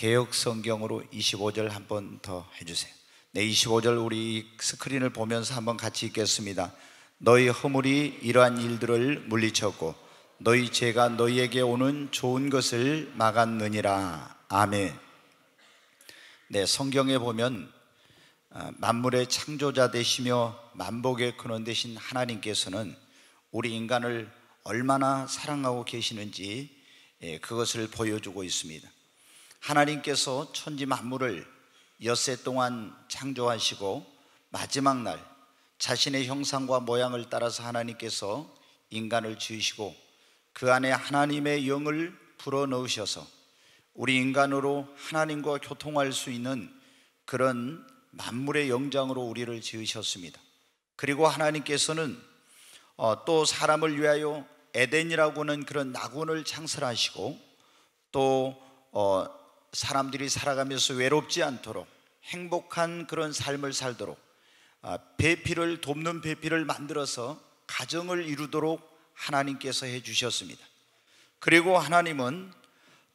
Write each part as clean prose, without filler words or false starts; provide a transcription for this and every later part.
개역 성경으로 25절 한 번 더 해주세요. 네, 25절 우리 스크린을 보면서 한번 같이 읽겠습니다. 너희 허물이 이러한 일들을 물리쳤고 너희 죄가 너희에게 오는 좋은 것을 막았느니라. 아멘. 네, 성경에 보면 만물의 창조자 되시며 만복의 근원 되신 하나님께서는 우리 인간을 얼마나 사랑하고 계시는지 그것을 보여주고 있습니다. 하나님께서 천지 만물을 엿새 동안 창조하시고 마지막 날 자신의 형상과 모양을 따라서 하나님께서 인간을 지으시고 그 안에 하나님의 영을 불어넣으셔서 우리 인간으로 하나님과 교통할 수 있는 그런 만물의 영장으로 우리를 지으셨습니다. 그리고 하나님께서는 또 사람을 위하여 에덴이라고 하는 그런 낙원을 창설하시고 또 사람들이 살아가면서 외롭지 않도록 행복한 그런 삶을 살도록 배필을 돕는 배필을 만들어서 가정을 이루도록 하나님께서 해주셨습니다. 그리고 하나님은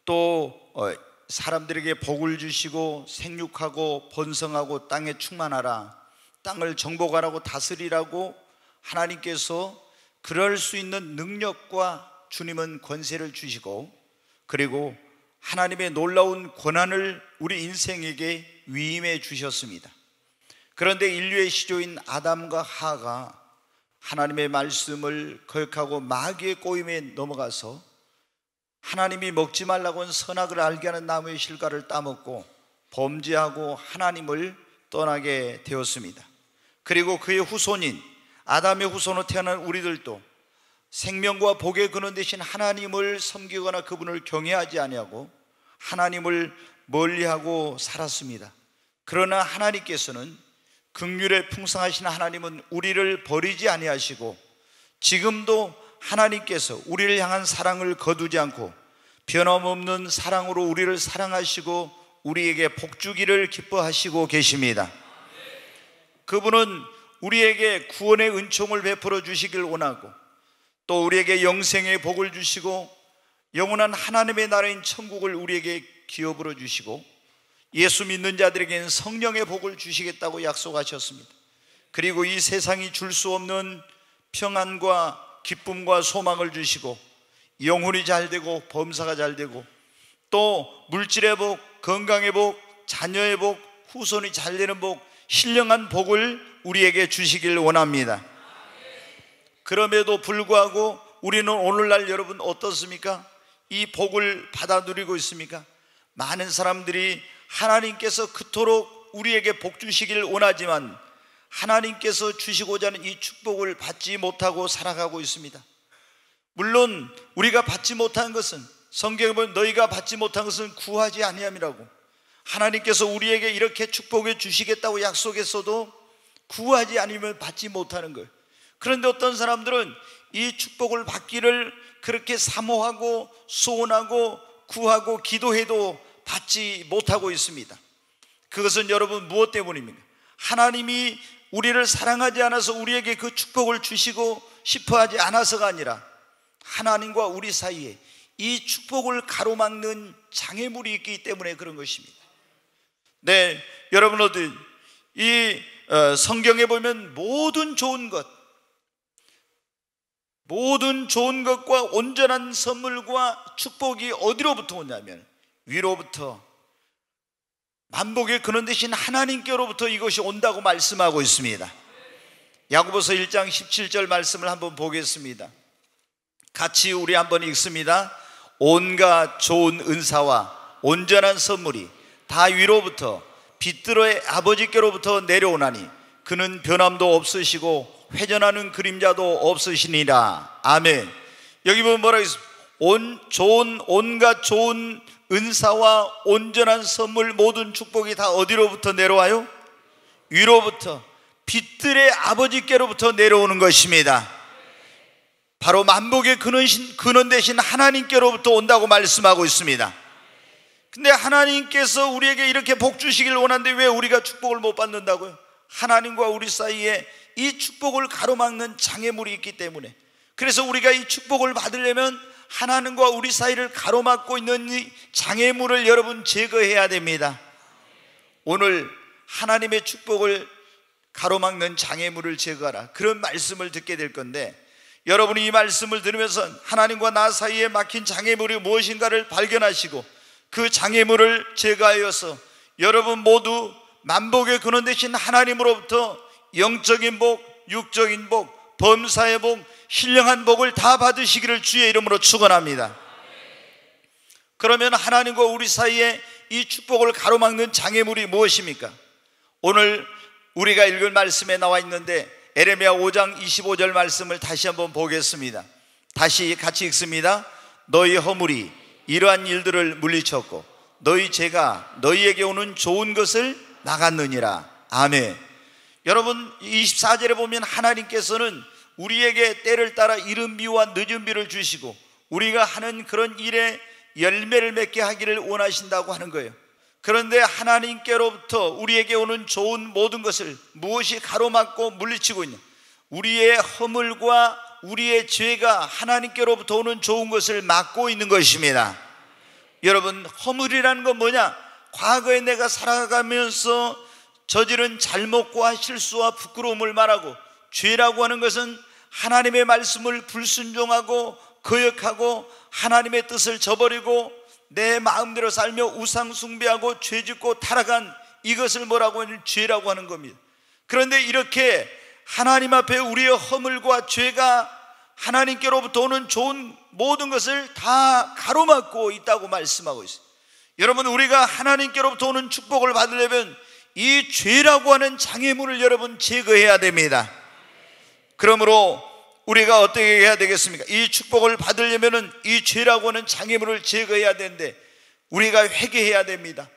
또 사람들에게 복을 주시고 생육하고 번성하고 땅에 충만하라, 땅을 정복하라고 다스리라고 하나님께서 그럴 수 있는 능력과 주님은 권세를 주시고 그리고 하나님의 놀라운 권한을 우리 인생에게 위임해 주셨습니다. 그런데 인류의 시조인 아담과 하가 하나님의 말씀을 거역하고 마귀의 꼬임에 넘어가서 하나님이 먹지 말라고 한 선악을 알게 하는 나무의 실과를 따먹고 범죄하고 하나님을 떠나게 되었습니다. 그리고 그의 후손인 아담의 후손으로 태어난 우리들도 생명과 복의 근원 되신 하나님을 섬기거나 그분을 경외하지 아니하고 하나님을 멀리하고 살았습니다. 그러나 하나님께서는 긍휼에 풍성하신 하나님은 우리를 버리지 아니하시고 지금도 하나님께서 우리를 향한 사랑을 거두지 않고 변함없는 사랑으로 우리를 사랑하시고 우리에게 복주기를 기뻐하시고 계십니다. 그분은 우리에게 구원의 은총을 베풀어 주시길 원하고 또 우리에게 영생의 복을 주시고 영원한 하나님의 나라인 천국을 우리에게 기업으로 주시고 예수 믿는 자들에게는 성령의 복을 주시겠다고 약속하셨습니다. 그리고 이 세상이 줄 수 없는 평안과 기쁨과 소망을 주시고 영혼이 잘되고 범사가 잘되고 또 물질의 복, 건강의 복, 자녀의 복, 후손이 잘되는 복, 신령한 복을 우리에게 주시길 원합니다. 그럼에도 불구하고 우리는 오늘날 여러분 어떻습니까? 이 복을 받아 누리고 있습니까? 많은 사람들이 하나님께서 그토록 우리에게 복 주시기를 원하지만 하나님께서 주시고자 하는 이 축복을 받지 못하고 살아가고 있습니다. 물론 우리가 받지 못한 것은 성경에 보면 너희가 받지 못한 것은 구하지 아니함이라고 하나님께서 우리에게 이렇게 축복해 주시겠다고 약속했어도 구하지 않으면 받지 못하는 거예요. 그런데 어떤 사람들은 이 축복을 받기를 그렇게 사모하고 소원하고 구하고 기도해도 받지 못하고 있습니다. 그것은 여러분 무엇 때문입니까? 하나님이 우리를 사랑하지 않아서 우리에게 그 축복을 주시고 싶어하지 않아서가 아니라 하나님과 우리 사이에 이 축복을 가로막는 장애물이 있기 때문에 그런 것입니다. 네, 여러분 이 성경에 보면 모든 좋은 것과 온전한 선물과 축복이 어디로부터 오냐면 위로부터 만복의 근원 되신 하나님께로부터 이것이 온다고 말씀하고 있습니다. 야고보서 1장 17절 말씀을 한번 보겠습니다. 같이 우리 한번 읽습니다. 온갖 좋은 은사와 온전한 선물이 다 위로부터 빛들의 아버지께로부터 내려오나니 그는 변함도 없으시고 회전하는 그림자도 없으시니라. 아멘. 여기 보면 뭐라고 있습니까? 온갖 좋은 은사와 온전한 선물 모든 축복이 다 어디로부터 내려와요? 위로부터 빛들의 아버지께로부터 내려오는 것입니다. 바로 만복의 근원 되신 하나님께로부터 온다고 말씀하고 있습니다. 근데 하나님께서 우리에게 이렇게 복 주시길 원하는데 왜 우리가 축복을 못 받는다고요? 하나님과 우리 사이에 이 축복을 가로막는 장애물이 있기 때문에. 그래서 우리가 이 축복을 받으려면 하나님과 우리 사이를 가로막고 있는 이 장애물을 여러분 제거해야 됩니다. 오늘 하나님의 축복을 가로막는 장애물을 제거하라, 그런 말씀을 듣게 될 건데, 여러분이 이 말씀을 들으면서 하나님과 나 사이에 막힌 장애물이 무엇인가를 발견하시고 그 장애물을 제거하여서 여러분 모두 만복의 근원 되신 하나님으로부터 영적인 복, 육적인 복, 범사의 복, 신령한 복을 다 받으시기를 주의 이름으로 축원합니다. 그러면 하나님과 우리 사이에 이 축복을 가로막는 장애물이 무엇입니까? 오늘 우리가 읽을 말씀에 나와 있는데 에레미야 5장 25절 말씀을 다시 한번 보겠습니다. 다시 같이 읽습니다. 너희 허물이 이러한 일들을 물리쳤고 너희 죄가 너희에게 오는 좋은 것을 막았느니라. 아멘. 여러분 24절에 보면 하나님께서는 우리에게 때를 따라 이른 비와 늦은 비를 주시고 우리가 하는 그런 일에 열매를 맺게 하기를 원하신다고 하는 거예요. 그런데 하나님께로부터 우리에게 오는 좋은 모든 것을 무엇이 가로막고 물리치고 있냐? 우리의 허물과 우리의 죄가 하나님께로부터 오는 좋은 것을 막고 있는 것입니다. 여러분, 허물이라는 건 뭐냐? 과거에 내가 살아가면서 저지른 잘못과 실수와 부끄러움을 말하고, 죄라고 하는 것은 하나님의 말씀을 불순종하고 거역하고 하나님의 뜻을 저버리고 내 마음대로 살며 우상 숭배하고 죄짓고 타락한 이것을 뭐라고 하는 죄라고 하는 겁니다. 그런데 이렇게 하나님 앞에 우리의 허물과 죄가 하나님께로부터 오는 좋은 모든 것을 다 가로막고 있다고 말씀하고 있어요. 여러분, 우리가 하나님께로부터 오는 축복을 받으려면 이 죄라고 하는 장애물을 여러분 제거해야 됩니다. 그러므로 우리가 어떻게 해야 되겠습니까? 이 축복을 받으려면 이 죄라고 하는 장애물을 제거해야 되는데 우리가 회개해야 됩니다.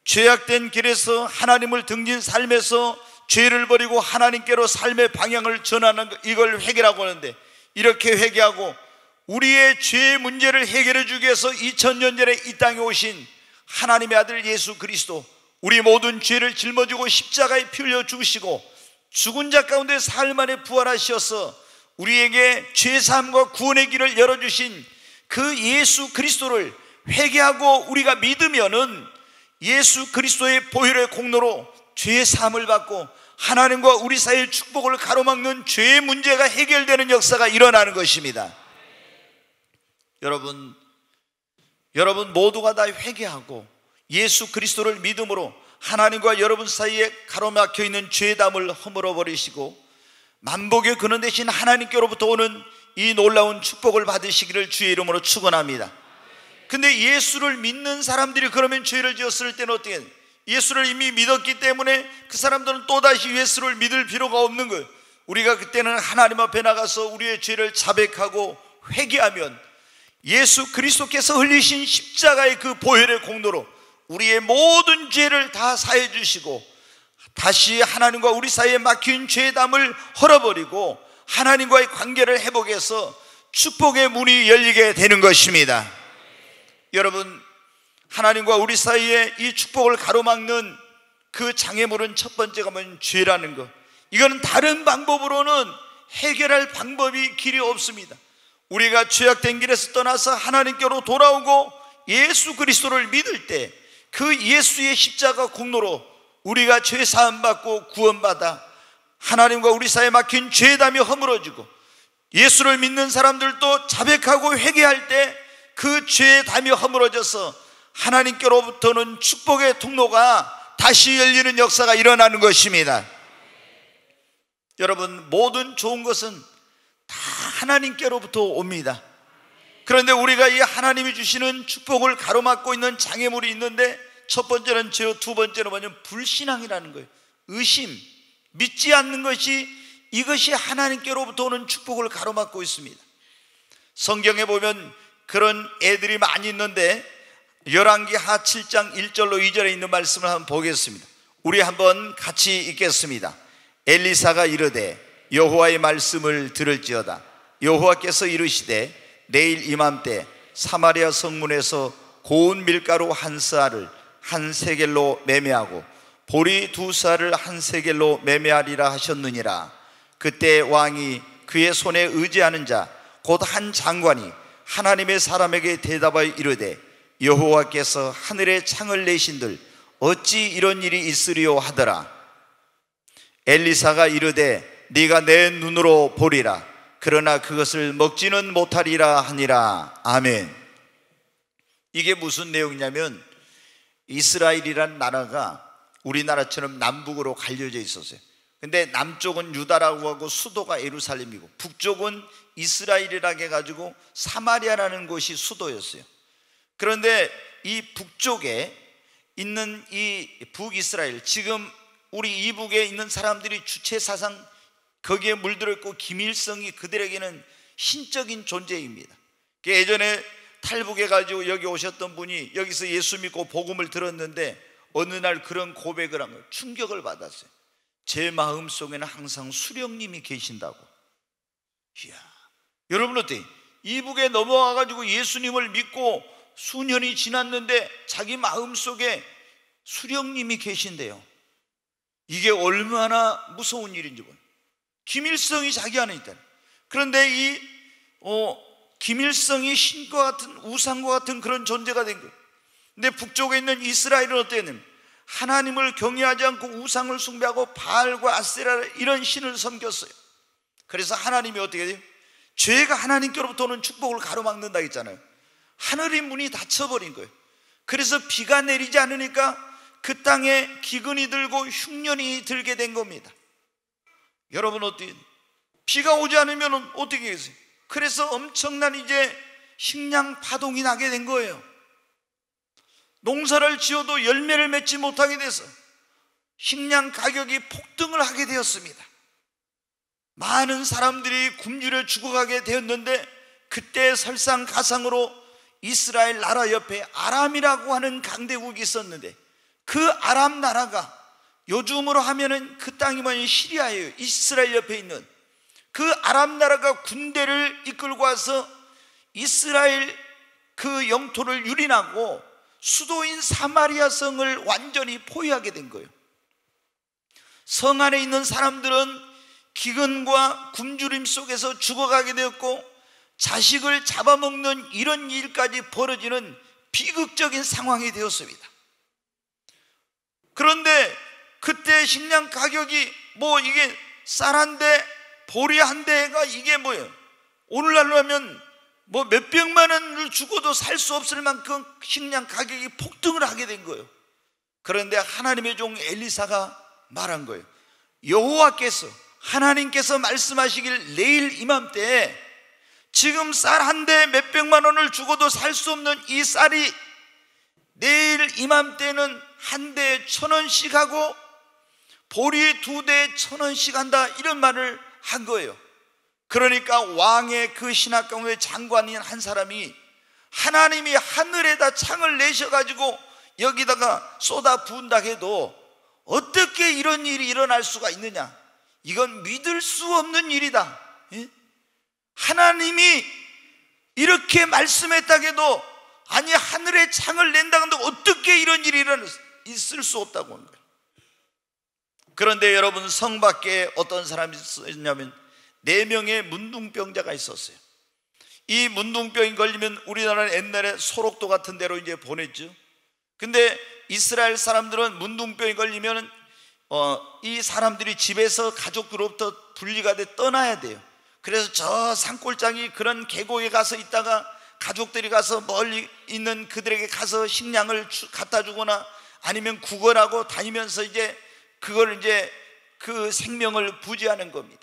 죄악된 길에서 하나님을 등진 삶에서 죄를 버리고 하나님께로 삶의 방향을 전하는 것, 이걸 회개라고 하는데, 이렇게 회개하고 우리의 죄의 문제를 해결해 주기 위해서 2000년 전에 이 땅에 오신 하나님의 아들 예수 그리스도, 우리 모든 죄를 짊어지고 십자가에 피 흘려 죽으시고 죽은 자 가운데 사흘 만에 부활하셔서 우리에게 죄사함과 구원의 길을 열어주신 그 예수 그리스도를 회개하고 우리가 믿으면은 예수 그리스도의 보혈의 공로로 죄사함을 받고 하나님과 우리 사이의 축복을 가로막는 죄의 문제가 해결되는 역사가 일어나는 것입니다. 여러분 모두가 다 회개하고 예수 그리스도를 믿음으로 하나님과 여러분 사이에 가로막혀 있는 죄담을 허물어 버리시고 만복의 근원 되신 하나님께로부터 오는 이 놀라운 축복을 받으시기를 주의 이름으로 축원합니다. 근데 예수를 믿는 사람들이 그러면 죄를 지었을 때는 어떻게 해요? 예수를 이미 믿었기 때문에 그 사람들은 또다시 예수를 믿을 필요가 없는 거예요. 우리가 그때는 하나님 앞에 나가서 우리의 죄를 자백하고 회개하면 예수 그리스도께서 흘리신 십자가의 그 보혈의 공로로 우리의 모든 죄를 다 사해 주시고 다시 하나님과 우리 사이에 막힌 죄담을 헐어버리고 하나님과의 관계를 회복해서 축복의 문이 열리게 되는 것입니다. 여러분, 하나님과 우리 사이에 이 축복을 가로막는 그 장애물은 첫 번째가 뭐냐면 죄라는 것. 이거는 다른 방법으로는 해결할 방법이 길이 없습니다. 우리가 죄악된 길에서 떠나서 하나님께로 돌아오고 예수 그리스도를 믿을 때 그 예수의 십자가 공로로 우리가 죄 사함 받고 구원받아 하나님과 우리 사이에 막힌 죄담이 허물어지고 예수를 믿는 사람들도 자백하고 회개할 때 그 죄의 담이 허물어져서 하나님께로부터는 축복의 통로가 다시 열리는 역사가 일어나는 것입니다. 여러분, 모든 좋은 것은 다 하나님께로부터 옵니다. 그런데 우리가 이 하나님이 주시는 축복을 가로막고 있는 장애물이 있는데, 첫 번째는 죄요, 두 번째는 뭐냐면 불신앙이라는 거예요. 의심, 믿지 않는 것이, 이것이 하나님께로부터 오는 축복을 가로막고 있습니다. 성경에 보면 그런 애들이 많이 있는데 열왕기하 7장 1절로 2절에 있는 말씀을 한번 보겠습니다. 우리 한번 같이 읽겠습니다. 엘리사가 이르되 여호와의 말씀을 들을지어다. 여호와께서 이르시되 내일 이맘때 사마리아 성문에서 고운 밀가루 한 쌀을 한 세겔로 매매하고 보리 두 쌀을 한 세겔로 매매하리라 하셨느니라. 그때 왕이 그의 손에 의지하는 자 곧 한 장관이 하나님의 사람에게 대답하여 이르되 여호와께서 하늘에 창을 내신들 어찌 이런 일이 있으리요 하더라. 엘리사가 이르되 네가 내 눈으로 보리라. 그러나 그것을 먹지는 못하리라 하니라. 아멘. 이게 무슨 내용이냐면 이스라엘이란 나라가 우리나라처럼 남북으로 갈려져 있었어요. 근데 남쪽은 유다라고 하고 수도가 예루살렘이고 북쪽은 이스라엘이라고 해가지고 사마리아라는 곳이 수도였어요. 그런데 이 북쪽에 있는 이 북이스라엘, 지금 우리 이북에 있는 사람들이 주체 사상 거기에 물들어 있고 김일성이 그들에게는 신적인 존재입니다. 예전에 탈북해 가지고 여기 오셨던 분이 여기서 예수 믿고 복음을 들었는데 어느 날 그런 고백을 한 거예요. 충격을 받았어요. 제 마음속에는 항상 수령님이 계신다고. 이야, 여러분 어때요? 이북에 넘어와 가지고 예수님을 믿고 수년이 지났는데 자기 마음속에 수령님이 계신대요. 이게 얼마나 무서운 일인지 보세요. 김일성이 자기 안에 있다. 그런데 이 김일성이 신과 같은 우상과 같은 그런 존재가 된 거예요. 근데 북쪽에 있는 이스라엘은 어땠냐면 하나님을 경외하지 않고 우상을 숭배하고 바알과 아세라 이런 신을 섬겼어요. 그래서 하나님이 어떻게 돼요? 죄가 하나님께로부터 오는 축복을 가로막는다 했잖아요. 하늘의 문이 닫혀버린 거예요. 그래서 비가 내리지 않으니까 그 땅에 기근이 들고 흉년이 들게 된 겁니다. 여러분 어때요? 비가 오지 않으면 어떻게 해요? 그래서 엄청난 이제 식량 파동이 나게 된 거예요. 농사를 지어도 열매를 맺지 못하게 돼서 식량 가격이 폭등을 하게 되었습니다. 많은 사람들이 굶주려 죽어가게 되었는데 그때 설상가상으로 이스라엘 나라 옆에 아람이라고 하는 강대국이 있었는데 그 아람 나라가 요즘으로 하면은 그 땅이 뭐냐면 시리아예요. 이스라엘 옆에 있는 그 아람 나라가 군대를 이끌고 와서 이스라엘 그 영토를 유린하고 수도인 사마리아 성을 완전히 포위하게 된 거예요. 성 안에 있는 사람들은 기근과 굶주림 속에서 죽어가게 되었고 자식을 잡아먹는 이런 일까지 벌어지는 비극적인 상황이 되었습니다. 그런데 그때 식량 가격이 이게 쌀 한 대, 보리 한 대가 이게 뭐예요? 오늘날로 하면 몇백만 원을 주고도 살 수 없을 만큼 식량 가격이 폭등을 하게 된 거예요. 그런데 하나님의 종 엘리사가 말한 거예요. 여호와께서 하나님께서 말씀하시길 내일 이맘때에 지금 쌀 한 대 몇백만 원을 주고도 살 수 없는 이 쌀이 내일 이맘때는 한 대에 1,000원씩 하고 보리 2대에 1,000원씩 한다, 이런 말을 한 거예요. 그러니까 왕의 그 신하 가운데 장관인 한 사람이 하나님이 하늘에다 창을 내셔가지고 여기다가 쏟아 부은다 해도 어떻게 이런 일이 일어날 수가 있느냐, 이건 믿을 수 없는 일이다. 하나님이 이렇게 말씀했다 해도 아니 하늘에 창을 낸다 해도 어떻게 이런 일이 있을 수 없다고 하는 거예요. 그런데 여러분, 성 밖에 어떤 사람이 있었냐면 4명의 문둥병자가 있었어요. 이 문둥병이 걸리면 우리나라는 옛날에 소록도 같은 데로 이제 보냈죠. 근데 이스라엘 사람들은 문둥병이 걸리면 이 사람들이 집에서 가족으로부터 분리가 돼 떠나야 돼요. 그래서 저 산골짜기 그런 계곡에 가서 있다가 가족들이 가서 멀리 있는 그들에게 가서 식량을 갖다 주거나 아니면 구걸하고 다니면서 이제 그걸 이제 그 생명을 부지하는 겁니다.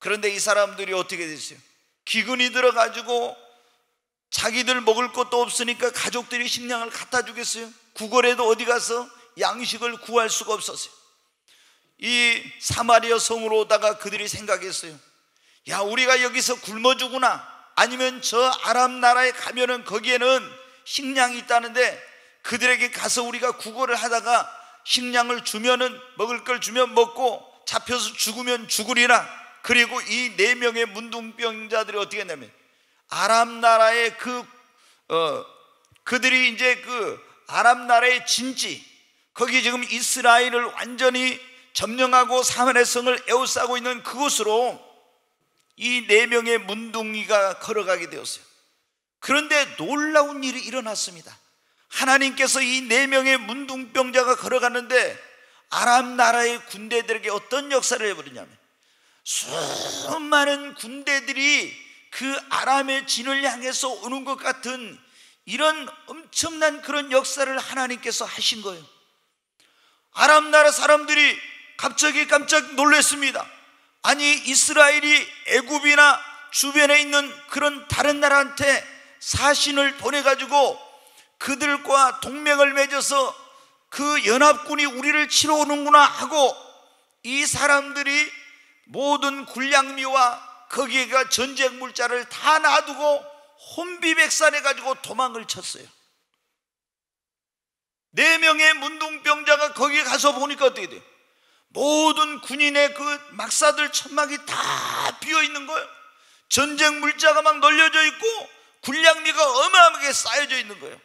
그런데 이 사람들이 어떻게 됐어요? 기근이 들어가지고 자기들 먹을 것도 없으니까 가족들이 식량을 갖다 주겠어요? 구걸해도 어디 가서 양식을 구할 수가 없었어요. 이 사마리아 성으로 오다가 그들이 생각했어요. 야, 우리가 여기서 굶어 죽으나 아니면 저 아람 나라에 가면은 거기에는 식량이 있다는데 그들에게 가서 우리가 구걸을 하다가 식량을 주면은 먹을 걸 주면 먹고 잡혀서 죽으면 죽으리라. 그리고 이 4명의 문둥병자들이 어떻게 했냐면 아람 나라의 그들이 이제 그 아람 나라의 진지, 거기 지금 이스라엘을 완전히 점령하고 사마리아 성을 에워싸고 있는 그곳으로 이 4명의 문둥이가 걸어가게 되었어요. 그런데 놀라운 일이 일어났습니다. 하나님께서 이 4명의 문둥병자가 걸어갔는데 아람 나라의 군대들에게 어떤 역사를 해버리냐면, 수많은 군대들이 그 아람의 진을 향해서 오는 것 같은 이런 엄청난 그런 역사를 하나님께서 하신 거예요. 아람 나라 사람들이 갑자기 깜짝 놀랐습니다. 아니, 이스라엘이 애굽이나 주변에 있는 그런 다른 나라한테 사신을 보내가지고 그들과 동맹을 맺어서 그 연합군이 우리를 치러 오는구나 하고, 이 사람들이 모든 군량미와 거기에가 전쟁 물자를 다 놔두고 혼비백산해 가지고 도망을 쳤어요. 4명의 문둥병자가 거기에 가서 보니까 어떻게 돼요? 모든 군인의 그 막사들 천막이 다 비어 있는 거예요. 전쟁 물자가 막 널려져 있고 군량미가 어마어마하게 쌓여져 있는 거예요.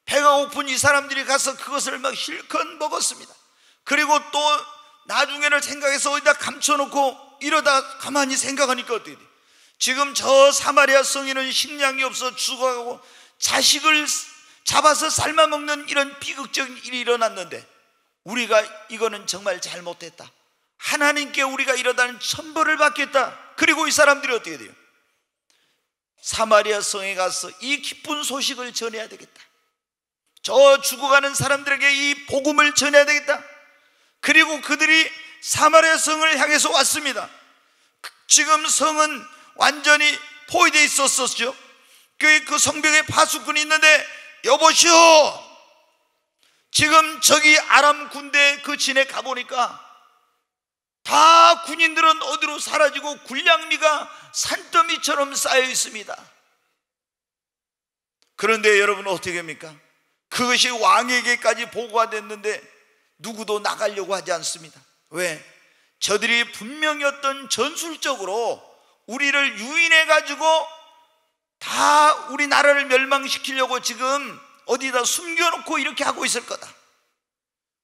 배가 고픈 이 사람들이 가서 그것을 막 실컷 먹었습니다. 그리고 또 나중에를 생각해서 어디다 감춰놓고 이러다 가만히 생각하니까 어떻게 돼? 지금 저 사마리아 성에는 식량이 없어 죽어가고 자식을 잡아서 삶아먹는 이런 비극적인 일이 일어났는데, 우리가 이거는 정말 잘못했다. 하나님께 우리가 이러다는 천벌을 받겠다. 그리고 이 사람들이 어떻게 돼요? 사마리아 성에 가서 이 기쁜 소식을 전해야 되겠다. 저 죽어가는 사람들에게 이 복음을 전해야 되겠다. 그리고 그들이 사마리아 성을 향해서 왔습니다. 지금 성은 완전히 포위되어 있었었죠. 그 성벽에 파수꾼이 있는데, 여보시오, 지금 저기 아람 군대 그 진에 가보니까 다 군인들은 어디로 사라지고 군량미가 산더미처럼 쌓여 있습니다. 그런데 여러분 어떻게 합니까? 그것이 왕에게까지 보고가 됐는데 누구도 나가려고 하지 않습니다. 왜? 저들이 분명히 어떤 전술적으로 우리를 유인해 가지고 다 우리 나라를 멸망시키려고 지금 어디다 숨겨놓고 이렇게 하고 있을 거다.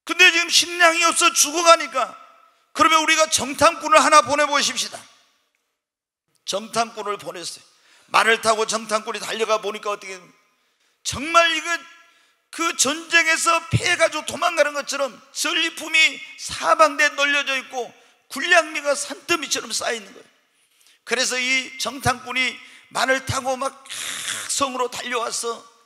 근데 지금 식량이 없어 죽어가니까, 그러면 우리가 정탐꾼을 하나 보내보십시다. 정탐꾼을 보냈어요. 말을 타고 정탐꾼이 달려가 보니까 어떻게, 정말 이거 그 전쟁에서 피해가지고 도망가는 것처럼 전리품이 사방대에 널려져 있고 군량미가 산더미처럼 쌓여있는 거예요. 그래서 이 정탐꾼이 말을 타고 막 성으로 달려와서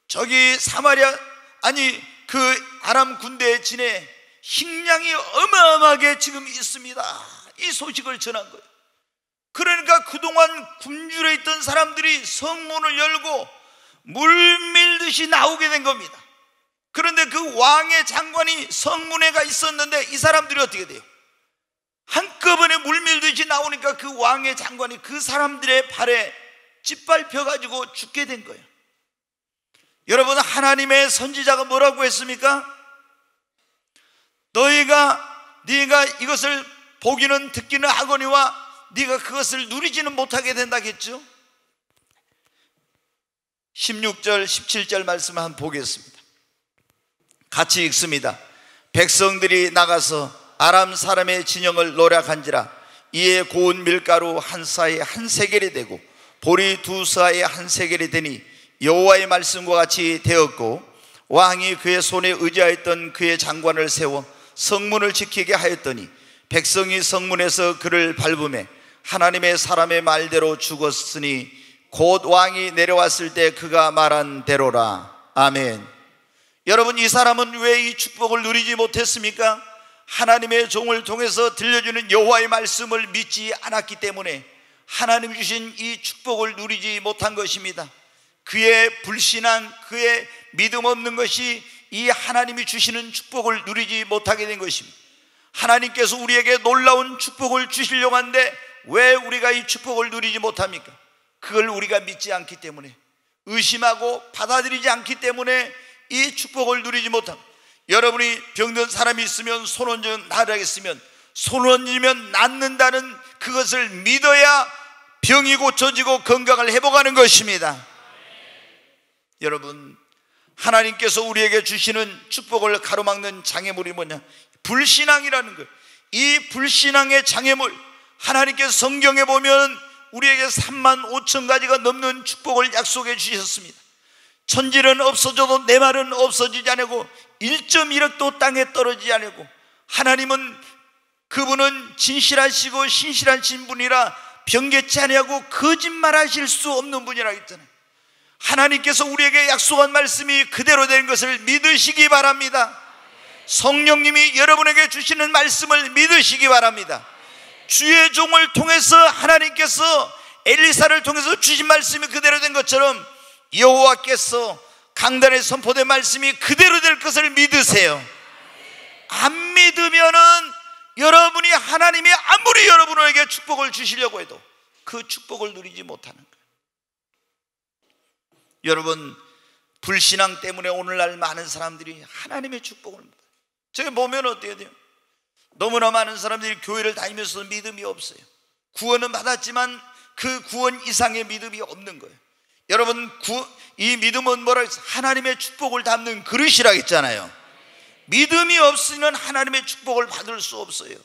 저기 사마리아, 아니 그 아람 군대의 진에 식량이 어마어마하게 지금 있습니다, 이 소식을 전한 거예요. 그러니까 그동안 굶주려 있던 사람들이 성문을 열고 물밀듯이 나오게 된 겁니다. 그런데 그 왕의 장관이 성문에 가 있었는데 이 사람들이 어떻게 돼요? 한꺼번에 물밀듯이 나오니까 그 왕의 장관이 그 사람들의 발에 짓밟혀가지고 죽게 된 거예요. 여러분, 하나님의 선지자가 뭐라고 했습니까? 네가 이것을 보기는 듣기는 하거니와 네가 그것을 누리지는 못하게 된다겠죠. 16절 17절 말씀 한번 보겠습니다. 같이 읽습니다. 백성들이 나가서 아람 사람의 진영을 노략한지라 이에 고운 밀가루 한 사에 한 세겔이 되고 보리 두 사에 한 세겔이 되니 여호와의 말씀과 같이 되었고, 왕이 그의 손에 의지하였던 그의 장관을 세워 성문을 지키게 하였더니 백성이 성문에서 그를 밟음에 하나님의 사람의 말대로 죽었으니 곧 왕이 내려왔을 때 그가 말한 대로라. 아멘. 여러분, 이 사람은 왜 이 축복을 누리지 못했습니까? 하나님의 종을 통해서 들려주는 여호와의 말씀을 믿지 않았기 때문에 하나님 주신 이 축복을 누리지 못한 것입니다. 그의 불신앙, 그의 믿음 없는 것이 이 하나님이 주시는 축복을 누리지 못하게 된 것입니다. 하나님께서 우리에게 놀라운 축복을 주시려고 하는데 왜 우리가 이 축복을 누리지 못합니까? 그걸 우리가 믿지 않기 때문에, 의심하고 받아들이지 않기 때문에 이 축복을 누리지 못합니다. 여러분이 병든 사람이 있으면 손 얹어 낫겠으면 손 얹으면 낫는다는 그것을 믿어야 병이 고쳐지고 건강을 회복하는 것입니다. 여러분, 하나님께서 우리에게 주시는 축복을 가로막는 장애물이 뭐냐? 불신앙이라는 거예요. 이 불신앙의 장애물, 하나님께서 성경에 보면 우리에게 3만 5천 가지가 넘는 축복을 약속해 주셨습니다. 천지는 없어져도 내 말은 없어지지 않고 1.1억도 땅에 떨어지지 않고, 하나님은 그분은 진실하시고 신실하신 분이라 변개치 아니하고 거짓말하실 수 없는 분이라 했잖아요. 하나님께서 우리에게 약속한 말씀이 그대로 된 것을 믿으시기 바랍니다. 성령님이 여러분에게 주시는 말씀을 믿으시기 바랍니다. 주의 종을 통해서 하나님께서 엘리사를 통해서 주신 말씀이 그대로 된 것처럼 여호와께서 강단에 선포된 말씀이 그대로 될 것을 믿으세요. 안 믿으면은 여러분이 하나님이 아무리 여러분에게 축복을 주시려고 해도 그 축복을 누리지 못하는 거예요. 여러분, 불신앙 때문에 오늘날 많은 사람들이 하나님의 축복을 못 받아요. 저기 보면 어때야 돼요? 너무나 많은 사람들이 교회를 다니면서 믿음이 없어요. 구원은 받았지만 그 구원 이상의 믿음이 없는 거예요. 여러분, 이 믿음은 뭐라 했어요? 하나님의 축복을 담는 그릇이라 했잖아요. 믿음이 없으면 하나님의 축복을 받을 수 없어요.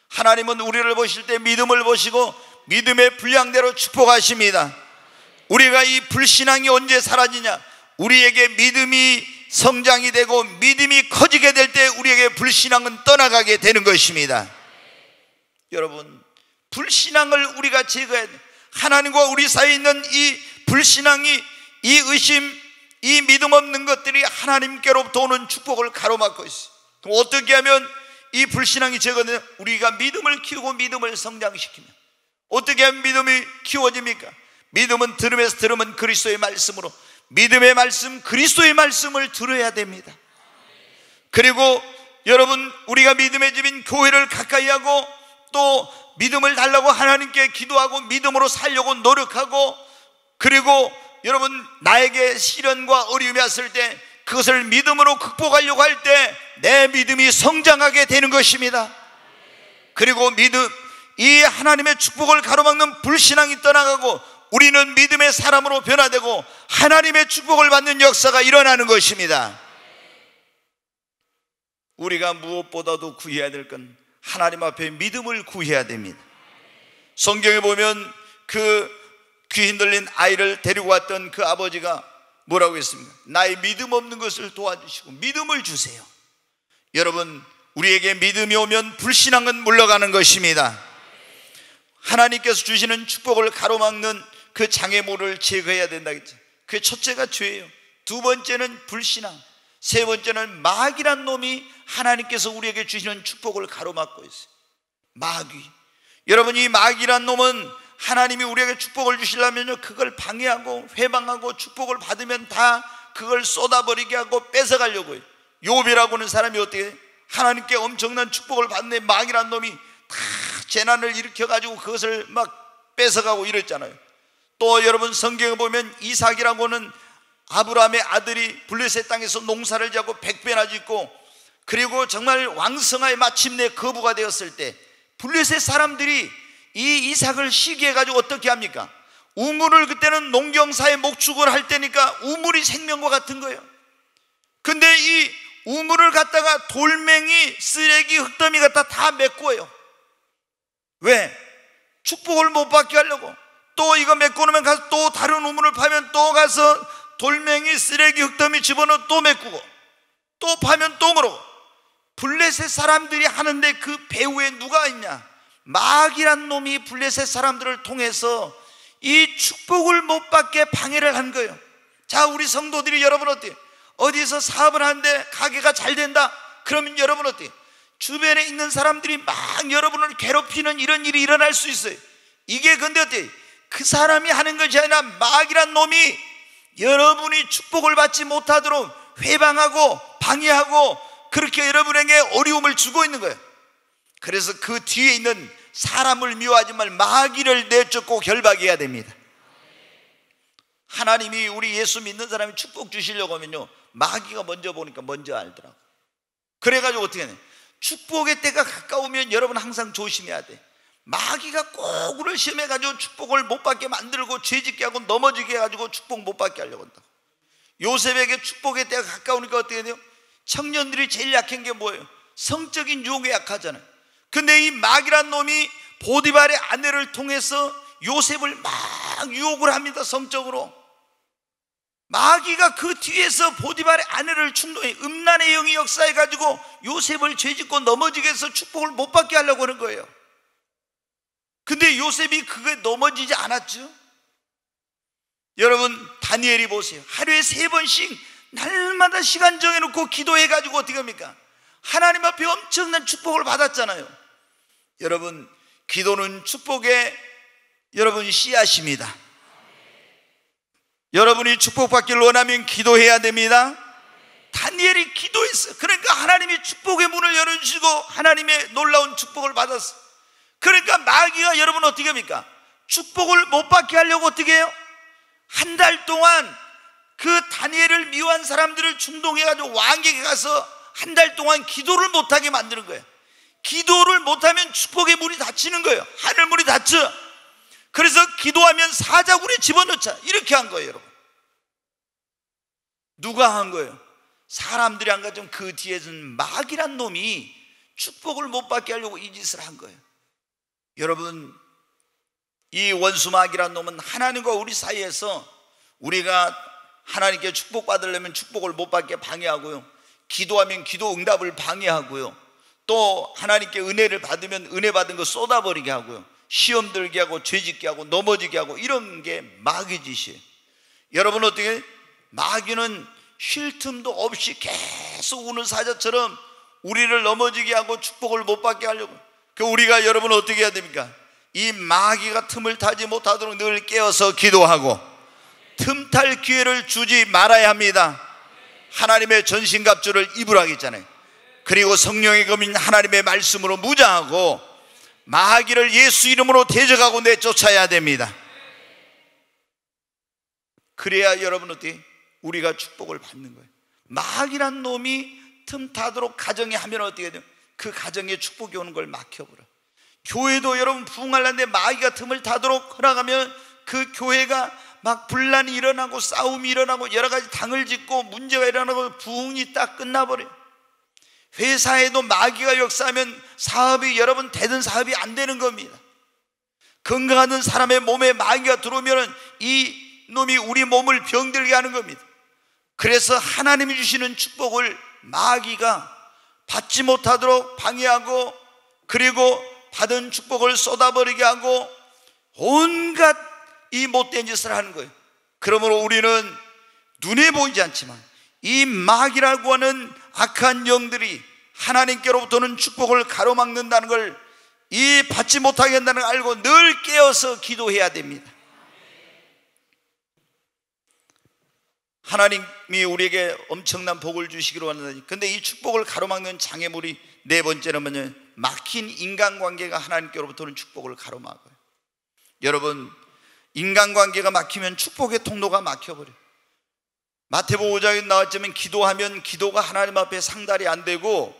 하나님은 우리를 보실 때 믿음을 보시고 믿음의 분량대로 축복하십니다. 우리가 이 불신앙이 언제 사라지냐? 우리에게 믿음이 성장이 되고 믿음이 커지게 될 때 우리에게 불신앙은 떠나가게 되는 것입니다. 여러분, 불신앙을 우리가 제거해야 돼요. 하나님과 우리 사이에 있는 이 불신앙이, 이 의심, 이 믿음 없는 것들이 하나님께로부터 오는 축복을 가로막고 있어요. 그럼 어떻게 하면 이 불신앙이 제거되냐? 우리가 믿음을 키우고 믿음을 성장시키면. 어떻게 하면 믿음이 키워집니까? 믿음은 들음에서 들으면 그리스도의 말씀으로, 믿음의 말씀, 그리스도의 말씀을 들어야 됩니다. 그리고 여러분, 우리가 믿음의 집인 교회를 가까이 하고 또 믿음을 달라고 하나님께 기도하고 믿음으로 살려고 노력하고, 그리고 여러분, 나에게 시련과 어려움이 왔을 때 그것을 믿음으로 극복하려고 할 때 내 믿음이 성장하게 되는 것입니다. 그리고 이 하나님의 축복을 가로막는 불신앙이 떠나가고 우리는 믿음의 사람으로 변화되고 하나님의 축복을 받는 역사가 일어나는 것입니다. 우리가 무엇보다도 구해야 될 건 하나님 앞에 믿음을 구해야 됩니다. 성경에 보면 그 귀 흔들린 아이를 데리고 왔던 그 아버지가 뭐라고 했습니까? 나의 믿음 없는 것을 도와주시고 믿음을 주세요. 여러분, 우리에게 믿음이 오면 불신앙은 물러가는 것입니다. 하나님께서 주시는 축복을 가로막는 그 장애물을 제거해야 된다겠죠. 그게 첫째가 죄예요. 두 번째는 불신앙, 세 번째는 마귀란 놈이 하나님께서 우리에게 주시는 축복을 가로막고 있어요. 마귀. 여러분, 이 마귀란 놈은 하나님이 우리에게 축복을 주시려면요, 그걸 방해하고 회방하고 축복을 받으면 다 그걸 쏟아버리게 하고 뺏어가려고 해요. 욥이라고 하는 사람이 어떻게 해요? 하나님께 엄청난 축복을 받는데 마귀란 놈이 다 재난을 일으켜가지고 그것을 막 뺏어가고 이랬잖아요. 또 여러분, 성경에 보면 이삭이라고는 아브라함의 아들이 블레셋 땅에서 농사를 지고 100배나 짓고, 그리고 정말 왕성하게 마침내 거부가 되었을 때 블레셋 사람들이 이 이삭을 시기해가지고 어떻게 합니까? 우물을, 그때는 농경사의 목축을 할 때니까 우물이 생명과 같은 거예요. 근데 이 우물을 갖다가 돌멩이, 쓰레기, 흙더미 갖다 다 메꿔요. 왜? 축복을 못 받게 하려고. 또 이거 메꿔 놓으면 가서 또 다른 우물을 파면 또 가서 돌멩이, 쓰레기, 흙더미 집어넣어 또 메꾸고, 또 파면 또 그러고. 블레셋 사람들이 하는데 그 배후에 누가 있냐? 마귀란 놈이 블레셋 사람들을 통해서 이 축복을 못 받게 방해를 한 거예요. 자, 우리 성도들이 여러분 어때요? 어디서 사업을 하는데 가게가 잘 된다? 그러면 여러분 어때요? 주변에 있는 사람들이 막 여러분을 괴롭히는 이런 일이 일어날 수 있어요. 이게 근데 어때요? 그 사람이 하는 것이 아니라 마귀란 놈이 여러분이 축복을 받지 못하도록 회방하고 방해하고 그렇게 여러분에게 어려움을 주고 있는 거예요. 그래서 그 뒤에 있는 사람을 미워하지 말 마귀를 내쫓고 결박해야 됩니다. 하나님이 우리 예수 믿는 사람이 축복 주시려고 하면요, 마귀가 먼저 보니까 먼저 알더라고. 그래가지고 어떻게 하냐, 축복의 때가 가까우면 여러분 항상 조심해야 돼. 마귀가 꼭 우리를 시험해가지고 축복을 못 받게 만들고 죄짓게 하고 넘어지게 해가지고 축복 못 받게 하려고 한다. 요셉에게 축복의 때가 가까우니까 어떻게 돼요? 청년들이 제일 약한 게 뭐예요? 성적인 유혹에 약하잖아요. 근데 이 마귀란 놈이 보디발의 아내를 통해서 요셉을 막 유혹을 합니다. 성적으로. 마귀가 그 뒤에서 보디발의 아내를 충동해 음란의 영이 역사해가지고 요셉을 죄짓고 넘어지게 해서 축복을 못 받게 하려고 하는 거예요. 근데 요셉이 그게 넘어지지 않았죠. 여러분, 다니엘이 보세요. 하루에 3번씩 날마다 시간 정해놓고 기도해가지고 어떻게 합니까? 하나님 앞에 엄청난 축복을 받았잖아요. 여러분, 기도는 축복의 여러분 씨앗입니다. 여러분이 축복받기를 원하면 기도해야 됩니다. 다니엘이 기도했어요. 그러니까 하나님이 축복의 문을 열어주시고 하나님의 놀라운 축복을 받았어요. 그러니까 마귀가 여러분 어떻게 합니까? 축복을 못 받게 하려고 어떻게 해요? 한 달 동안 그 다니엘을 미워한 사람들을 충동해가지고 왕에게 가서 한 달 동안 기도를 못하게 만드는 거예요. 기도를 못하면 축복의 문이 닫히는 거예요. 하늘 문이 닫혀. 그래서 기도하면 사자굴에 집어넣자 이렇게 한 거예요. 여러분, 누가 한 거예요? 사람들이 한 거죠. 그 뒤에는 마귀란 놈이 축복을 못 받게 하려고 이 짓을 한 거예요. 여러분, 이 원수 마귀란 놈은 하나님과 우리 사이에서 우리가 하나님께 축복받으려면 축복을 못 받게 방해하고요, 기도하면 기도 응답을 방해하고요, 또 하나님께 은혜를 받으면 은혜 받은 거 쏟아버리게 하고요, 시험 들게 하고 죄짓게 하고 넘어지게 하고, 이런 게 마귀 짓이에요. 여러분, 어떻게 마귀는 쉴 틈도 없이 계속 우는 사자처럼 우리를 넘어지게 하고 축복을 못 받게 하려고. 그 우리가 여러분 어떻게 해야 됩니까? 이 마귀가 틈을 타지 못하도록 늘 깨어서 기도하고 틈탈 기회를 주지 말아야 합니다. 하나님의 전신갑주를 입으라 했잖아요. 그리고 성령의 검인 하나님의 말씀으로 무장하고 마귀를 예수 이름으로 대적하고 내쫓아야 됩니다. 그래야 여러분 어떻게 우리가 축복을 받는 거예요. 마귀란 놈이 틈타도록 가정에 하면 어떻게 돼요? 그 가정에 축복이 오는 걸 막혀버려. 교회도 여러분 부흥하려는데 마귀가 틈을 타도록 허락하면 그 교회가 막 분란이 일어나고 싸움이 일어나고 여러 가지 당을 짓고 문제가 일어나고 부흥이 딱 끝나버려요. 회사에도 마귀가 역사하면 사업이 여러분 되던 사업이 안 되는 겁니다. 건강하던 사람의 몸에 마귀가 들어오면 이 놈이 우리 몸을 병들게 하는 겁니다. 그래서 하나님이 주시는 축복을 마귀가 받지 못하도록 방해하고, 그리고 받은 축복을 쏟아버리게 하고 온갖 이 못된 짓을 하는 거예요. 그러므로 우리는 눈에 보이지 않지만 이 마귀라고 하는 악한 영들이 하나님께로부터는 축복을 가로막는다는 걸, 이 받지 못하게 한다는 걸 알고 늘 깨어서 기도해야 됩니다. 하나님이 우리에게 엄청난 복을 주시기로 하는데, 근데 이 축복을 가로막는 장애물이 네 번째는 뭐냐? 막힌 인간관계가 하나님께로부터는 축복을 가로막아요. 여러분, 인간관계가 막히면 축복의 통로가 막혀버려요. 마태복음 5장에 나왔지만 기도하면 기도가 하나님 앞에 상달이 안 되고,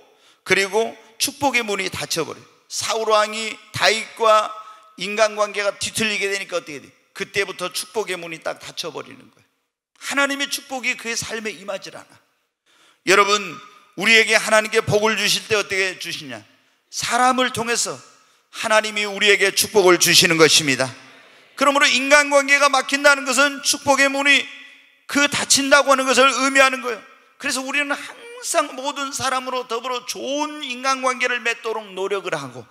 그리고 축복의 문이 닫혀버려요. 사울왕이 다윗과 인간관계가 뒤틀리게 되니까 어떻게 돼요? 그때부터 축복의 문이 딱 닫혀버리는 거예요. 하나님의 축복이 그의 삶에 임하질 않아. 여러분, 우리에게 하나님께 복을 주실 때 어떻게 주시냐? 사람을 통해서 하나님이 우리에게 축복을 주시는 것입니다. 그러므로 인간관계가 막힌다는 것은 축복의 문이 그 닫힌다고 하는 것을 의미하는 거예요. 그래서 우리는 항상 모든 사람으로 더불어 좋은 인간관계를 맺도록 노력을 하고,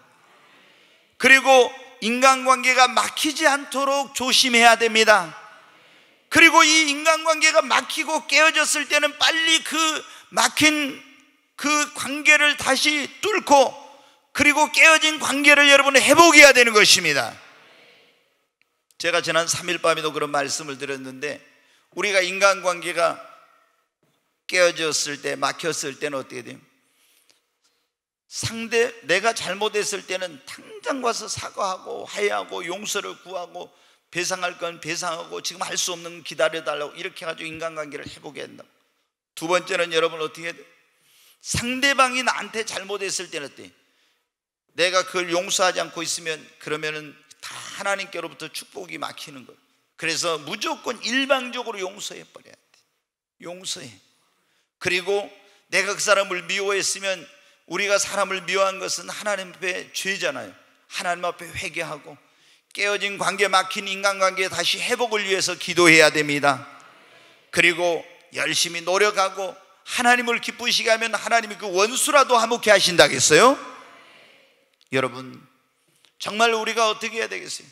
그리고 인간관계가 막히지 않도록 조심해야 됩니다. 그리고 이 인간관계가 막히고 깨어졌을 때는 빨리 그 막힌 그 관계를 다시 뚫고, 그리고 깨어진 관계를 여러분 회복해야 되는 것입니다. 제가 지난 3일 밤에도 그런 말씀을 드렸는데, 우리가 인간관계가 깨어졌을 때, 막혔을 때는 어떻게 돼요? 내가 잘못했을 때는 당장 가서 사과하고 화해하고 용서를 구하고 배상할 건 배상하고 지금 할 수 없는 건 기다려달라고, 이렇게 해가지고 인간관계를 회복해야 된다고. 두 번째는 여러분 어떻게 해야 돼요? 상대방이 나한테 잘못했을 때는 어때요? 내가 그걸 용서하지 않고 있으면 그러면은 다 하나님께로부터 축복이 막히는 거예요. 그래서 무조건 일방적으로 용서해 버려야 돼. 용서해. 그리고 내가 그 사람을 미워했으면, 우리가 사람을 미워한 것은 하나님 앞에 죄잖아요. 하나님 앞에 회개하고 깨어진 관계, 막힌 인간관계 다시 회복을 위해서 기도해야 됩니다. 그리고 열심히 노력하고 하나님을 기쁘시게 하면 하나님이 그 원수라도 화목해 하신다겠어요? 여러분, 정말 우리가 어떻게 해야 되겠어요?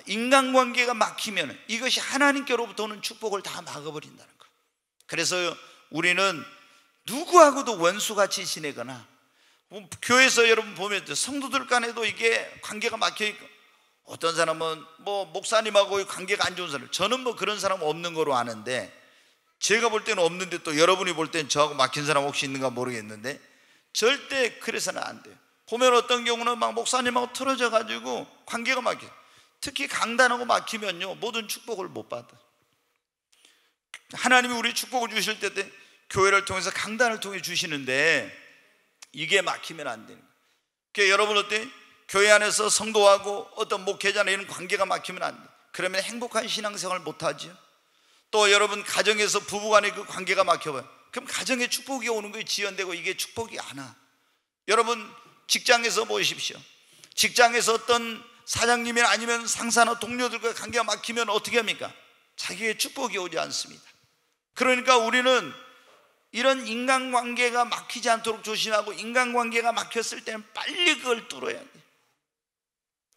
인간관계가 막히면 이것이 하나님께로부터 오는 축복을 다 막아버린다는 거예요. 그래서 우리는 누구하고도 원수같이 지내거나, 교회에서 여러분 보면 성도들 간에도 이게 관계가 막혀있고, 어떤 사람은 목사님하고 관계가 안 좋은 사람, 저는 그런 사람 없는 거로 아는데, 제가 볼 때는 없는데 또 여러분이 볼 때는 저하고 막힌 사람 혹시 있는가 모르겠는데, 절대 그래서는 안 돼요. 보면 어떤 경우는 막 목사님하고 틀어져 가지고 관계가 막혀요. 특히 강단하고 막히면요, 모든 축복을 못 받아. 하나님이 우리 축복을 주실 때 교회를 통해서 강단을 통해 주시는데, 이게 막히면 안 되는 거예요. 그러니까 여러분 어때? 교회 안에서 성도하고 어떤 목회자나 이런 관계가 막히면 안 돼. 그러면 행복한 신앙생활을 못 하죠. 또 여러분 가정에서 부부간의 그 관계가 막혀봐요. 그럼 가정에 축복이 오는 거에 지연되고 이게 축복이 안 와. 여러분 직장에서 보십시오. 직장에서 어떤 사장님이나 아니면 상사나 동료들과 관계가 막히면 어떻게 합니까? 자기의 축복이 오지 않습니다. 그러니까 우리는 이런 인간관계가 막히지 않도록 조심하고, 인간관계가 막혔을 때는 빨리 그걸 뚫어야 돼요.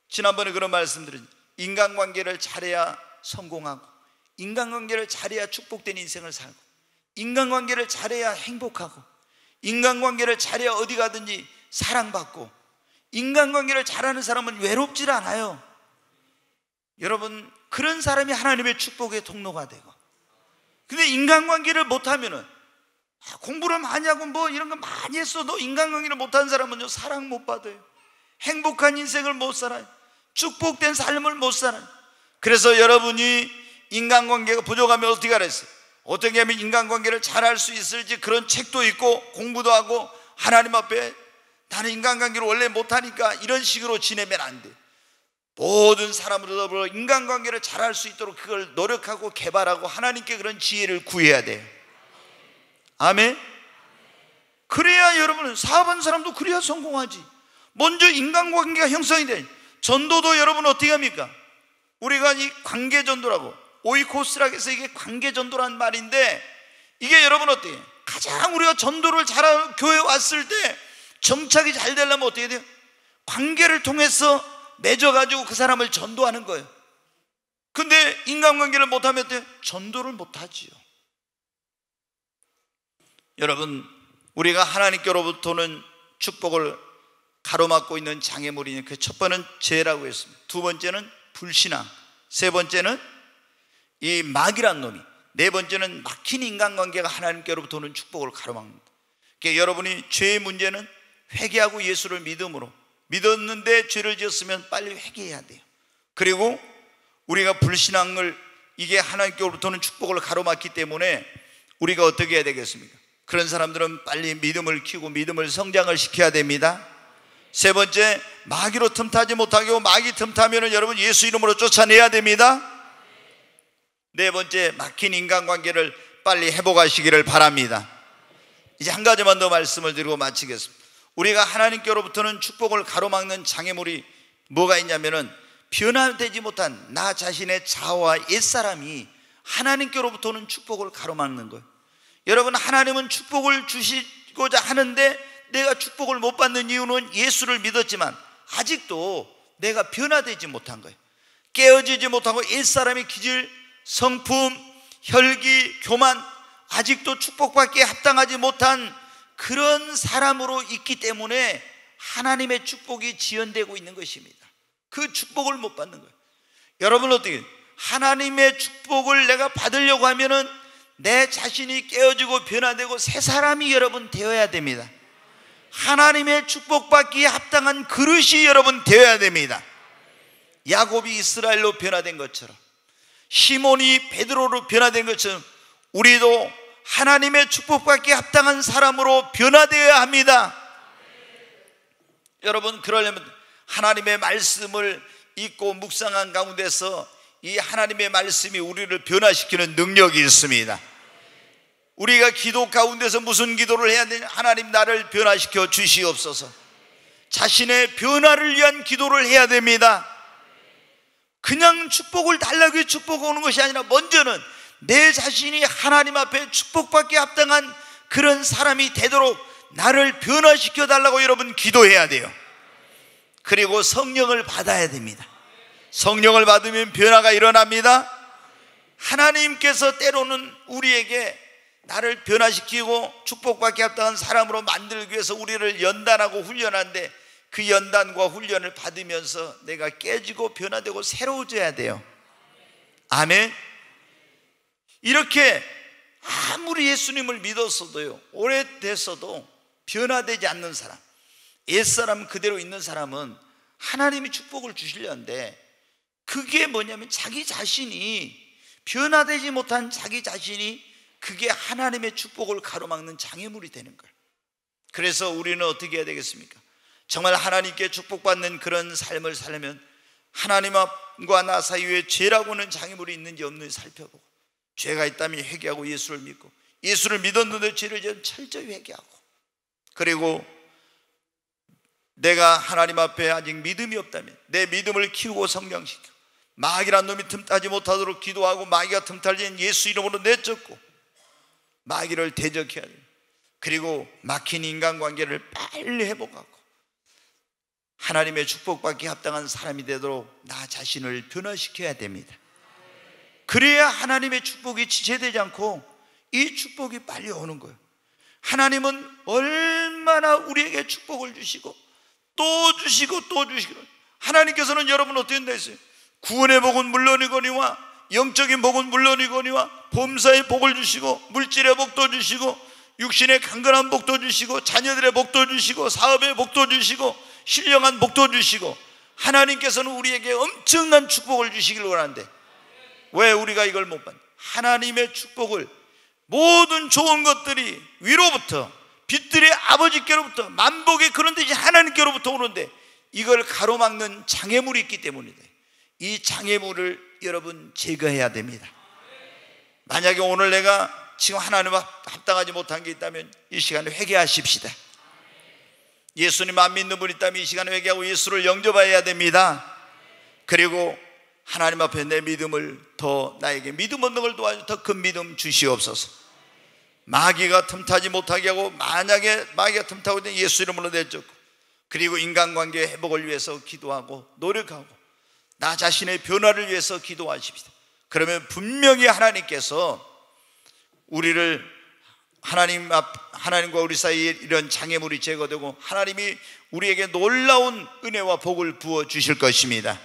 지난번에 그런 말씀드린, 인간관계를 잘해야 성공하고, 인간관계를 잘해야 축복된 인생을 살고, 인간관계를 잘해야 행복하고, 인간관계를 잘해야 어디 가든지 사랑받고, 인간관계를 잘하는 사람은 외롭질 않아요. 여러분, 그런 사람이 하나님의 축복의 통로가 되고, 근데 인간관계를 못하면은, 공부를 많이 하고 이런 거 많이 했어도 인간관계를 못하는 사람은요, 사랑 못 받아요. 행복한 인생을 못 살아요. 축복된 삶을 못 살아요. 그래서 여러분이 인간관계가 부족하면 어떻게 하랬어요? 어떻게 하면 인간관계를 잘할 수 있을지 그런 책도 있고 공부도 하고, 하나님 앞에 나는 인간관계를 원래 못하니까 이런 식으로 지내면 안 돼. 모든 사람으로 더불어 인간관계를 잘할 수 있도록 그걸 노력하고 개발하고 하나님께 그런 지혜를 구해야 돼요. 아멘. 그래야 여러분은 사업하는 사람도 그래야 성공하지. 먼저 인간관계가 형성이 돼. 전도도 여러분 어떻게 합니까? 우리가 이 관계전도라고, 오이코스라고 해서 이게 관계전도라는 말인데, 이게 여러분 어때요? 가장 우리가 전도를 잘하는 교회에 왔을 때 정착이 잘 되려면 어떻게 돼요? 관계를 통해서 맺어가지고 그 사람을 전도하는 거예요. 근데 인간관계를 못하면 어때요? 전도를 못하지요. 여러분, 우리가 하나님께로부터는 축복을 가로막고 있는 장애물이, 그 첫 번째는 죄라고 했습니다. 두 번째는 불신앙, 세 번째는 이 마귀란 놈이, 네 번째는 막힌 인간관계가 하나님께로부터 오는 축복을 가로막는다. 그러니까 여러분이 죄의 문제는 회개하고 예수를 믿음으로, 믿었는데 죄를 지었으면 빨리 회개해야 돼요. 그리고 우리가 불신앙을, 이게 하나님께로부터는 축복을 가로막기 때문에 우리가 어떻게 해야 되겠습니까? 그런 사람들은 빨리 믿음을 키우고 믿음을 성장을 시켜야 됩니다. 세 번째, 마귀로 틈타지 못하게 하고, 마귀 틈타면 여러분 예수 이름으로 쫓아내야 됩니다. 네 번째, 막힌 인간관계를 빨리 회복하시기를 바랍니다. 이제 한 가지만 더 말씀을 드리고 마치겠습니다. 우리가 하나님께로부터는 축복을 가로막는 장애물이 뭐가 있냐면은, 변화되지 못한 나 자신의 자아와 옛사람이 하나님께로부터는 축복을 가로막는 거예요. 여러분, 하나님은 축복을 주시고자 하는데 내가 축복을 못 받는 이유는 예수를 믿었지만 아직도 내가 변화되지 못한 거예요. 깨어지지 못하고 옛사람의 기질, 성품, 혈기, 교만, 아직도 축복받기에 합당하지 못한 그런 사람으로 있기 때문에 하나님의 축복이 지연되고 있는 것입니다. 그 축복을 못 받는 거예요. 여러분 어떻게, 하나님의 축복을 내가 받으려고 하면은 내 자신이 깨어지고 변화되고 새 사람이 여러분 되어야 됩니다. 하나님의 축복받기에 합당한 그릇이 여러분 되어야 됩니다. 야곱이 이스라엘로 변화된 것처럼, 시몬이 베드로로 변화된 것처럼 우리도 하나님의 축복받기에 합당한 사람으로 변화되어야 합니다. 여러분, 그러려면 하나님의 말씀을 읽고 묵상한 가운데서 이 하나님의 말씀이 우리를 변화시키는 능력이 있습니다. 우리가 기도 가운데서 무슨 기도를 해야 되냐? 하나님, 나를 변화시켜 주시옵소서. 자신의 변화를 위한 기도를 해야 됩니다. 그냥 축복을 달라고 해서 축복 오는 것이 아니라 먼저는 내 자신이 하나님 앞에 축복받기에 합당한 그런 사람이 되도록 나를 변화시켜 달라고 여러분 기도해야 돼요. 그리고 성령을 받아야 됩니다. 성령을 받으면 변화가 일어납니다. 하나님께서 때로는 우리에게 나를 변화시키고 축복받기 합당한 사람으로 만들기 위해서 우리를 연단하고 훈련하는데, 그 연단과 훈련을 받으면서 내가 깨지고 변화되고 새로워져야 돼요. 아멘. 이렇게 아무리 예수님을 믿었어도요, 오래됐어도 변화되지 않는 사람, 옛사람 그대로 있는 사람은 하나님이 축복을 주시려는데, 그게 뭐냐면 자기 자신이 변화되지 못한 자기 자신이 그게 하나님의 축복을 가로막는 장애물이 되는 거예요. 그래서 우리는 어떻게 해야 되겠습니까? 정말 하나님께 축복받는 그런 삶을 살려면 하나님과 나 사이에 죄라고는 장애물이 있는지 없는지 살펴보고, 죄가 있다면 회개하고 예수를 믿고, 예수를 믿었는데 죄를 지은 철저히 회개하고, 그리고 내가 하나님 앞에 아직 믿음이 없다면 내 믿음을 키우고 성장시켜 마귀란 놈이 틈타지 못하도록 기도하고, 마귀가 틈탈진 예수 이름으로 내쫓고 마귀를 대적해야 돼요. 그리고 막힌 인간관계를 빨리 회복하고 하나님의 축복받기 합당한 사람이 되도록 나 자신을 변화시켜야 됩니다. 그래야 하나님의 축복이 지체되지 않고 이 축복이 빨리 오는 거예요. 하나님은 얼마나 우리에게 축복을 주시고 또 주시고 또 주시고, 하나님께서는 여러분 어떻게 된다 했어요? 구원의 복은 물론이거니와 영적인 복은 물론이거니와 범사의 복을 주시고 물질의 복도 주시고 육신의 강건한 복도 주시고 자녀들의 복도 주시고 사업의 복도 주시고 신령한 복도 주시고, 하나님께서는 우리에게 엄청난 축복을 주시길 원하는데 왜 우리가 이걸 못 받냐? 하나님의 축복을, 모든 좋은 것들이 위로부터 빛들의 아버지께로부터 만복의 그런 뜻이 하나님께로부터 오는데 이걸 가로막는 장애물이 있기 때문이다. 이 장애물을 여러분 제거해야 됩니다. 만약에 오늘 내가 지금 하나님과 합당하지 못한 게 있다면 이 시간에 회개하십시다. 예수님 안 믿는 분 있다면 이 시간에 회개하고 예수를 영접해야 됩니다. 그리고 하나님 앞에 내 믿음을 더, 나에게 믿음 얻는 걸 도와줘 더 큰 믿음 주시옵소서. 마귀가 틈타지 못하게 하고, 만약에 마귀가 틈타고 있는 예수 이름으로 내쫓고, 그리고 인간관계 회복을 위해서 기도하고 노력하고 나 자신의 변화를 위해서 기도하십시다. 그러면 분명히 하나님께서 우리를 하나님과 우리 사이에 이런 장애물이 제거되고 하나님이 우리에게 놀라운 은혜와 복을 부어 주실 것입니다.